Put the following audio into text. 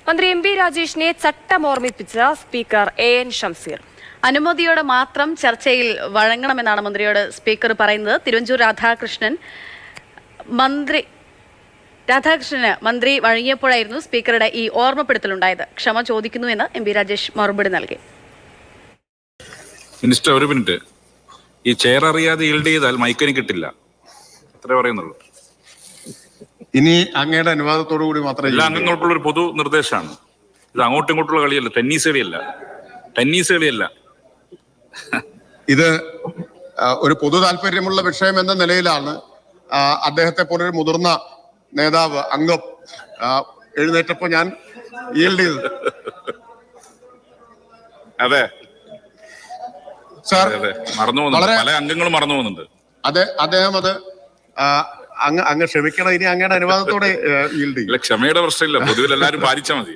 മന്ത്രി M P രാജേഷിനെ ചട്ടം ഓർമ്മിപ്പിച്ച speaker N Shamseer. അനുമതിയോടെ മാത്രം ചർച്ചയിൽ വഴങ്ങണമെന്നാണ് മന്ത്രിയോട് സ്പീക്കർ പറയുന്നത്. തിരുവഞ്ചൂർ രാധാകൃഷ്ണന് മന്ത്രി വഴങ്ങിയപ്പോഴായിരുന്നു സ്പീക്കറുടെ ഈ ഓർമ്മപ്പെടുത്തലുണ്ടായത്. ക്ഷമ ചോദിക്കുന്നുവെന്ന് എം പി രാജേഷ് മറുപടി നൽകി. മിനിസ്റ്റർ, ഒരു മിനിറ്റ്. ഈ ചെയർ അറിയാതെ ഈൽഡ് ചെയ്താൽ മൈക്കിന് കിട്ടില്ല, അത്രേ പറയുന്നുള്ളൂ. ഇനി അങ്ങയുടെ അനുവാദത്തോടു കൂടി മാത്രമേ. എല്ലാ അംഗങ്ങൾക്കുള്ള ഒരു പൊതു നിർദ്ദേശമാണ് ഇത്. അങ്ങോട്ടും ഇങ്ങോട്ടുള്ള കളിയല്ല, ടെന്നീസ് കളിയല്ല. ഇത് ഒരു പൊതു താല്പര്യമുള്ള വിഷയം എന്ന നിലയിലാണ് അദ്ദേഹത്തെ പോലൊരു മുതിർന്ന നേതാവ് അംഗം എഴുന്നേറ്റപ്പോ ഞാൻ ഈൽഡ് ചെയ്തത്. അതെ സാർ, മറന്നു പോകുന്നുണ്ട്, പല അംഗങ്ങളും മറന്നു പോകുന്നുണ്ട്. അതെ, അദ്ദേഹം അത് അങ്ങ് ക്ഷമിക്കണം. ഇനി അങ്ങയുടെ അനുവാദത്തോടെ ഈൽഡ് ചെയ്യും. ക്ഷമയുടെ പ്രശ്നമില്ല, പൊതുവിൽ എല്ലാവരും പാലിച്ചാൽ മതി.